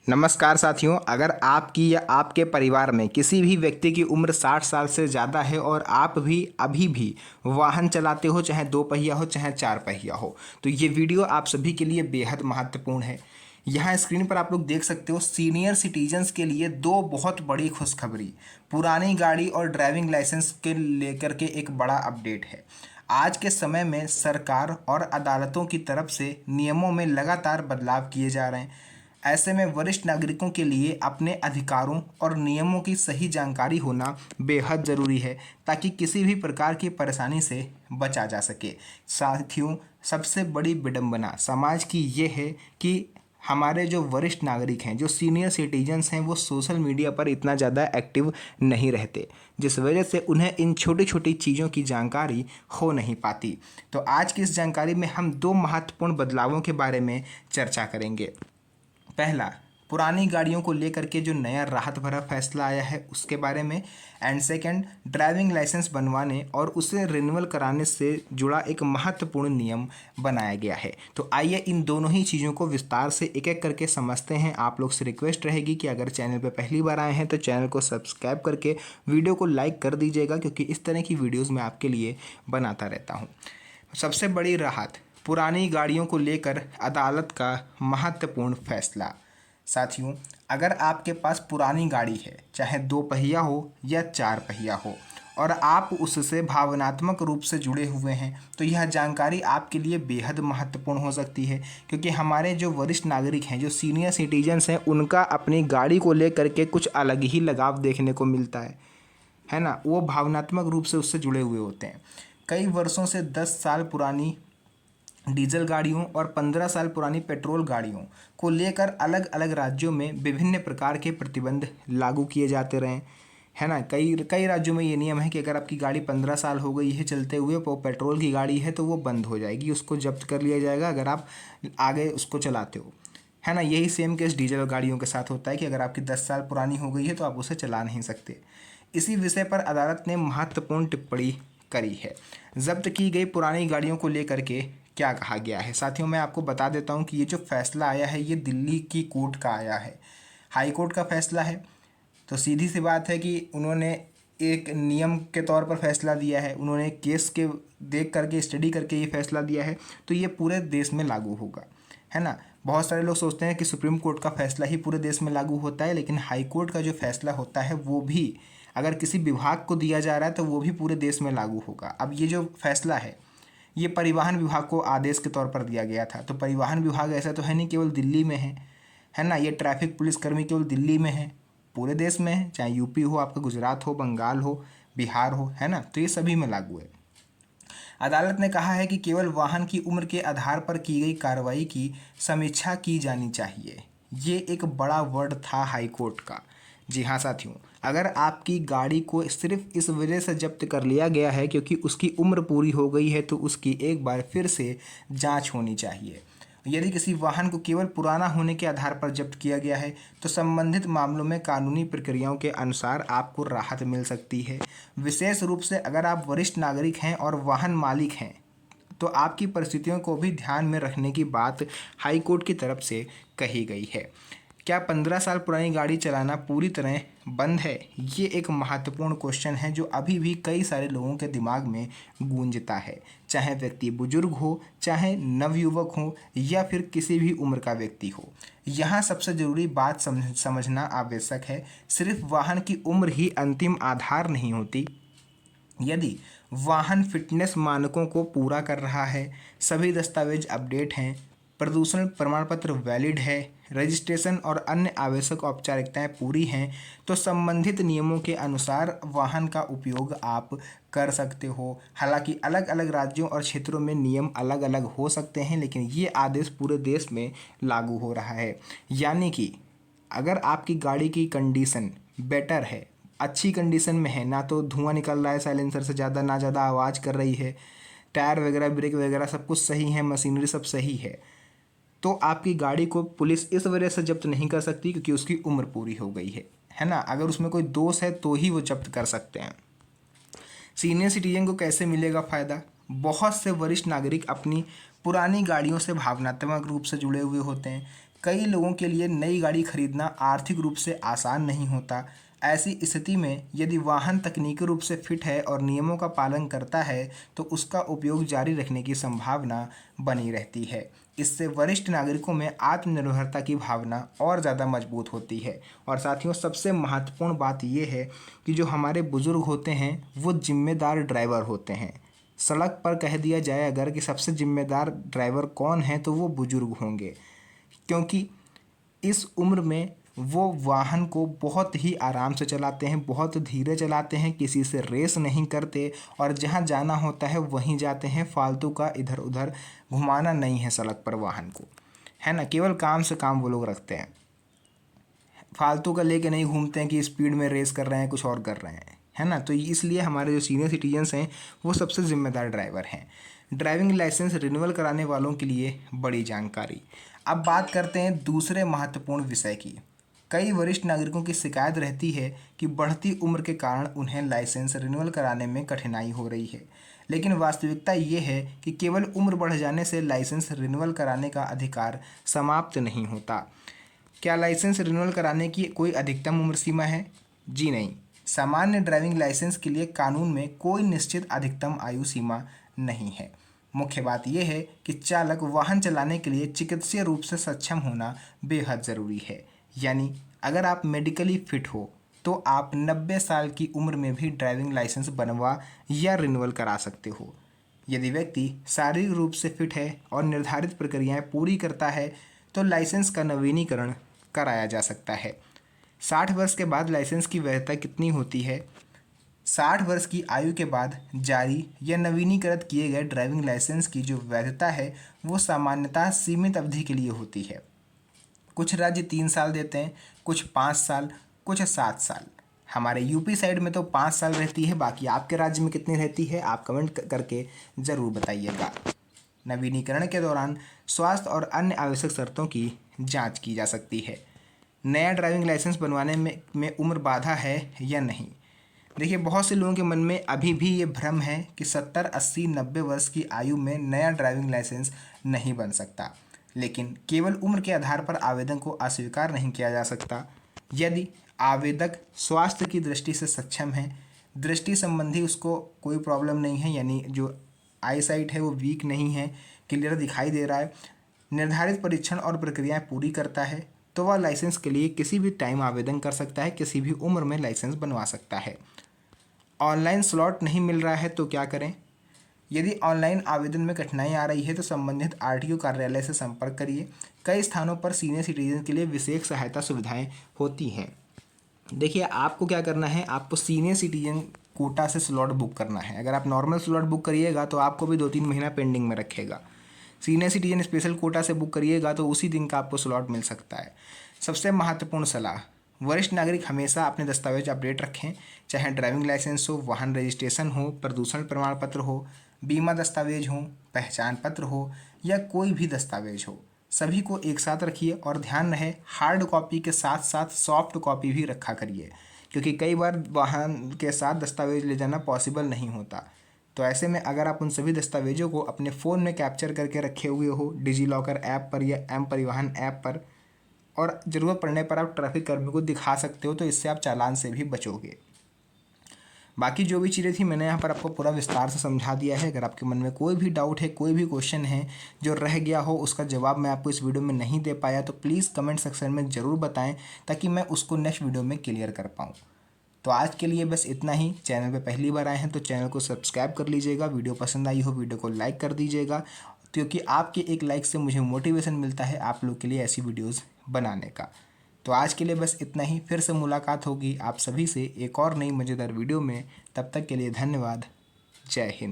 नमस्कार साथियों, अगर आपकी या आपके परिवार में किसी भी व्यक्ति की उम्र 60 साल से ज़्यादा है और आप भी अभी भी वाहन चलाते हो, चाहे दो पहिया हो चाहे चार पहिया हो, तो ये वीडियो आप सभी के लिए बेहद महत्वपूर्ण है। यहाँ स्क्रीन पर आप लोग देख सकते हो, सीनियर सिटीजन्स के लिए दो बहुत बड़ी खुशखबरी। पुरानी गाड़ी और ड्राइविंग लाइसेंस के लेकर के एक बड़ा अपडेट है। आज के समय में सरकार और अदालतों की तरफ से नियमों में लगातार बदलाव किए जा रहे हैं। ऐसे में वरिष्ठ नागरिकों के लिए अपने अधिकारों और नियमों की सही जानकारी होना बेहद ज़रूरी है, ताकि किसी भी प्रकार की परेशानी से बचा जा सके। साथियों, सबसे बड़ी विडंबना समाज की ये है कि हमारे जो वरिष्ठ नागरिक हैं, जो सीनियर सिटीजन्स हैं, वो सोशल मीडिया पर इतना ज़्यादा एक्टिव नहीं रहते, जिस वजह से उन्हें इन छोटी छोटी चीज़ों की जानकारी हो नहीं पाती। तो आज की इस जानकारी में हम दो महत्वपूर्ण बदलावों के बारे में चर्चा करेंगे। पहला, पुरानी गाड़ियों को लेकर के जो नया राहत भरा फैसला आया है उसके बारे में। एंड सेकंड, ड्राइविंग लाइसेंस बनवाने और उसे रिन्यूअल कराने से जुड़ा एक महत्वपूर्ण नियम बनाया गया है। तो आइए इन दोनों ही चीज़ों को विस्तार से एक एक करके समझते हैं। आप लोग से रिक्वेस्ट रहेगी कि अगर चैनल पर पहली बार आए हैं तो चैनल को सब्सक्राइब करके वीडियो को लाइक कर दीजिएगा, क्योंकि इस तरह की वीडियोज़ मैं आपके लिए बनाता रहता हूँ। सबसे बड़ी राहत, पुरानी गाड़ियों को लेकर अदालत का महत्वपूर्ण फैसला। साथियों, अगर आपके पास पुरानी गाड़ी है, चाहे दो पहिया हो या चार पहिया हो, और आप उससे भावनात्मक रूप से जुड़े हुए हैं, तो यह जानकारी आपके लिए बेहद महत्वपूर्ण हो सकती है। क्योंकि हमारे जो वरिष्ठ नागरिक हैं, जो सीनियर सिटीजन्स हैं, उनका अपनी गाड़ी को लेकर के कुछ अलग ही लगाव देखने को मिलता है ना। वो भावनात्मक रूप से उससे जुड़े हुए होते हैं। कई वर्षों से 10 साल पुरानी डीजल गाड़ियों और 15 साल पुरानी पेट्रोल गाड़ियों को लेकर अलग अलग राज्यों में विभिन्न प्रकार के प्रतिबंध लागू किए जाते रहे, है ना। कई कई राज्यों में ये नियम है कि अगर आपकी गाड़ी 15 साल हो गई है चलते हुए, वो पेट्रोल की गाड़ी है तो वो बंद हो जाएगी, उसको जब्त कर लिया जाएगा अगर आप आगे उसको चलाते हो, है ना। यही सेम केस डीजल गाड़ियों के साथ होता है कि अगर आपकी 10 साल पुरानी हो गई है तो आप उसे चला नहीं सकते। इसी विषय पर अदालत ने महत्वपूर्ण टिप्पणी करी है। जब्त की गई पुरानी गाड़ियों को लेकर के क्या कहा गया है। साथियों, मैं आपको बता देता हूं कि ये जो फैसला आया है ये दिल्ली की कोर्ट का आया है, हाई कोर्ट का फैसला है। तो सीधी सी बात है कि उन्होंने एक नियम के तौर पर फैसला दिया है, उन्होंने केस के देख करके स्टडी करके ये फैसला दिया है, तो ये पूरे देश में लागू होगा, है ना। बहुत सारे लोग सोचते हैं कि सुप्रीम कोर्ट का फैसला ही पूरे देश में लागू होता है, लेकिन हाई कोर्ट का जो फैसला होता है वो भी अगर किसी विभाग को दिया जा रहा है तो वो भी पूरे देश में लागू होगा। अब ये जो फैसला है ये परिवहन विभाग को आदेश के तौर पर दिया गया था, तो परिवहन विभाग ऐसा तो है नहीं केवल दिल्ली में है ना। ये ट्रैफिक पुलिस कर्मी केवल दिल्ली में है, पूरे देश में है, चाहे यूपी हो, आपका गुजरात हो, बंगाल हो, बिहार हो, है ना। तो ये सभी में लागू है। अदालत ने कहा है कि केवल वाहन की उम्र के आधार पर की गई कार्रवाई की समीक्षा की जानी चाहिए। ये एक बड़ा वर्ड था हाई कोर्ट का। जी हाँ साथियों, अगर आपकी गाड़ी को सिर्फ इस वजह से जब्त कर लिया गया है क्योंकि उसकी उम्र पूरी हो गई है, तो उसकी एक बार फिर से जांच होनी चाहिए। यदि किसी वाहन को केवल पुराना होने के आधार पर जब्त किया गया है तो संबंधित मामलों में कानूनी प्रक्रियाओं के अनुसार आपको राहत मिल सकती है। विशेष रूप से अगर आप वरिष्ठ नागरिक हैं और वाहन मालिक हैं, तो आपकी परिस्थितियों को भी ध्यान में रखने की बात हाई कोर्ट की तरफ से कही गई है। क्या 15 साल पुरानी गाड़ी चलाना पूरी तरह बंद है? ये एक महत्वपूर्ण क्वेश्चन है जो अभी भी कई सारे लोगों के दिमाग में गूंजता है, चाहे व्यक्ति बुजुर्ग हो, चाहे नवयुवक हो, या फिर किसी भी उम्र का व्यक्ति हो। यहाँ सबसे ज़रूरी बात समझना आवश्यक है, सिर्फ वाहन की उम्र ही अंतिम आधार नहीं होती। यदि वाहन फिटनेस मानकों को पूरा कर रहा है, सभी दस्तावेज अपडेट हैं, प्रदूषण प्रमाण पत्र वैलिड है, रजिस्ट्रेशन और अन्य आवश्यक औपचारिकताएं पूरी हैं, तो संबंधित नियमों के अनुसार वाहन का उपयोग आप कर सकते हो। हालांकि अलग अलग राज्यों और क्षेत्रों में नियम अलग अलग हो सकते हैं, लेकिन ये आदेश पूरे देश में लागू हो रहा है। यानी कि अगर आपकी गाड़ी की कंडीशन बेटर है, अच्छी कंडीशन में है, ना तो धुआं निकल रहा है साइलेंसर से ज़्यादा, ना ज़्यादा आवाज़ कर रही है, टायर वगैरह ब्रेक वगैरह सब कुछ सही है, मशीनरी सब सही है, तो आपकी गाड़ी को पुलिस इस वजह से जब्त नहीं कर सकती क्योंकि उसकी उम्र पूरी हो गई है ना। अगर उसमें कोई दोष है तो ही वो जब्त कर सकते हैं। सीनियर सिटीजन को कैसे मिलेगा फ़ायदा? बहुत से वरिष्ठ नागरिक अपनी पुरानी गाड़ियों से भावनात्मक रूप से जुड़े हुए होते हैं। कई लोगों के लिए नई गाड़ी खरीदना आर्थिक रूप से आसान नहीं होता। ऐसी स्थिति में यदि वाहन तकनीकी रूप से फिट है और नियमों का पालन करता है तो उसका उपयोग जारी रखने की संभावना बनी रहती है। इससे वरिष्ठ नागरिकों में आत्मनिर्भरता की भावना और ज़्यादा मजबूत होती है। और साथियों, सबसे महत्वपूर्ण बात यह है कि जो हमारे बुज़ुर्ग होते हैं वो जिम्मेदार ड्राइवर होते हैं। सड़क पर कह दिया जाए अगर कि सबसे जिम्मेदार ड्राइवर कौन है तो वो बुज़ुर्ग होंगे, क्योंकि इस उम्र में वो वाहन को बहुत ही आराम से चलाते हैं, बहुत धीरे चलाते हैं, किसी से रेस नहीं करते और जहाँ जाना होता है वहीं जाते हैं। फालतू का इधर उधर घुमाना नहीं है सड़क पर वाहन को, है ना। केवल काम से काम वो लोग रखते हैं, फालतू का लेके नहीं घूमते हैं कि स्पीड में रेस कर रहे हैं, कुछ और कर रहे हैं, है ना। तो इसलिए हमारे जो सीनियर सिटीजन्स हैं वो सबसे ज़िम्मेदार ड्राइवर हैं। ड्राइविंग लाइसेंस रिन्यूअल कराने वालों के लिए बड़ी जानकारी। अब बात करते हैं दूसरे महत्वपूर्ण विषय की। कई वरिष्ठ नागरिकों की शिकायत रहती है कि बढ़ती उम्र के कारण उन्हें लाइसेंस रिन्यूअल कराने में कठिनाई हो रही है, लेकिन वास्तविकता ये है कि केवल उम्र बढ़ जाने से लाइसेंस रिन्यूअल कराने का अधिकार समाप्त नहीं होता। क्या लाइसेंस रिन्यूअल कराने की कोई अधिकतम उम्र सीमा है? जी नहीं। सामान्य ड्राइविंग लाइसेंस के लिए कानून में कोई निश्चित अधिकतम आयु सीमा नहीं है। मुख्य बात यह है कि चालक वाहन चलाने के लिए चिकित्सीय रूप से सक्षम होना बेहद ज़रूरी है। यानी अगर आप मेडिकली फिट हो तो आप 90 साल की उम्र में भी ड्राइविंग लाइसेंस बनवा या रिन्यूअल करा सकते हो। यदि व्यक्ति शारीरिक रूप से फिट है और निर्धारित प्रक्रियाएं पूरी करता है तो लाइसेंस का नवीनीकरण कराया जा सकता है। 60 वर्ष के बाद लाइसेंस की वैधता कितनी होती है? 60 वर्ष की आयु के बाद जारी या नवीनीकृत किए गए ड्राइविंग लाइसेंस की जो वैधता है वो सामान्यतः सीमित अवधि के लिए होती है। कुछ राज्य 3 साल देते हैं, कुछ 5 साल, कुछ 7 साल। हमारे यूपी साइड में तो 5 साल रहती है। बाकी आपके राज्य में कितनी रहती है आप कमेंट करके ज़रूर बताइएगा। नवीनीकरण के दौरान स्वास्थ्य और अन्य आवश्यक शर्तों की जांच की जा सकती है। नया ड्राइविंग लाइसेंस बनवाने में उम्र बाधा है या नहीं? देखिए, बहुत से लोगों के मन में अभी भी ये भ्रम है कि 70, 80, 90 वर्ष की आयु में नया ड्राइविंग लाइसेंस नहीं बन सकता, लेकिन केवल उम्र के आधार पर आवेदन को अस्वीकार नहीं किया जा सकता। यदि आवेदक स्वास्थ्य की दृष्टि से सक्षम है, दृष्टि संबंधी उसको कोई प्रॉब्लम नहीं है, यानी जो आई साइट है वो वीक नहीं है, क्लियर दिखाई दे रहा है, निर्धारित परीक्षण और प्रक्रियाएं पूरी करता है, तो वह लाइसेंस के लिए किसी भी टाइम आवेदन कर सकता है, किसी भी उम्र में लाइसेंस बनवा सकता है। ऑनलाइन स्लॉट नहीं मिल रहा है तो क्या करें? यदि ऑनलाइन आवेदन में कठिनाई आ रही है तो संबंधित आरटीओ कार्यालय से संपर्क करिए। कई स्थानों पर सीनियर सिटीजन के लिए विशेष सहायता सुविधाएं होती हैं। देखिए, आपको क्या करना है, आपको सीनियर सिटीजन कोटा से स्लॉट बुक करना है। अगर आप नॉर्मल स्लॉट बुक करिएगा तो आपको भी 2-3 महीना पेंडिंग में रखेगा। सीनियर सिटीजन स्पेशल कोटा से बुक करिएगा तो उसी दिन का आपको स्लॉट मिल सकता है। सबसे महत्वपूर्ण सलाह, वरिष्ठ नागरिक हमेशा अपने दस्तावेज अपडेट रखें, चाहे ड्राइविंग लाइसेंस हो, वाहन रजिस्ट्रेशन हो, प्रदूषण प्रमाण पत्र हो, बीमा दस्तावेज हो, पहचान पत्र हो या कोई भी दस्तावेज हो, सभी को एक साथ रखिए और ध्यान रहे हार्ड कॉपी के साथ साथ सॉफ्ट कॉपी भी रखा करिए, क्योंकि कई बार वाहन के साथ दस्तावेज ले जाना पॉसिबल नहीं होता। तो ऐसे में अगर आप उन सभी दस्तावेजों को अपने फ़ोन में कैप्चर करके रखे हुए हो डिजी लॉकर ऐप पर या एम परिवहन ऐप पर, और ज़रूरत पड़ने पर आप ट्रैफिक कर्मी को दिखा सकते हो, तो इससे आप चालान से भी बचोगे। बाकी जो भी चीज़ें थी मैंने यहाँ पर आपको पूरा विस्तार से समझा दिया है। अगर आपके मन में कोई भी डाउट है, कोई भी क्वेश्चन है जो रह गया हो, उसका जवाब मैं आपको इस वीडियो में नहीं दे पाया, तो प्लीज़ कमेंट सेक्शन में ज़रूर बताएं ताकि मैं उसको नेक्स्ट वीडियो में क्लियर कर पाऊँ। तो आज के लिए बस इतना ही। चैनल पे पहली बार आए हैं तो चैनल को सब्सक्राइब कर लीजिएगा। वीडियो पसंद आई हो वीडियो को लाइक कर दीजिएगा, क्योंकि आपके एक लाइक से मुझे मोटिवेशन मिलता है आप लोग के लिए ऐसी वीडियोज़ बनाने का। तो आज के लिए बस इतना ही। फिर से मुलाकात होगी आप सभी से एक और नई मज़ेदार वीडियो में। तब तक के लिए धन्यवाद। जय हिंद।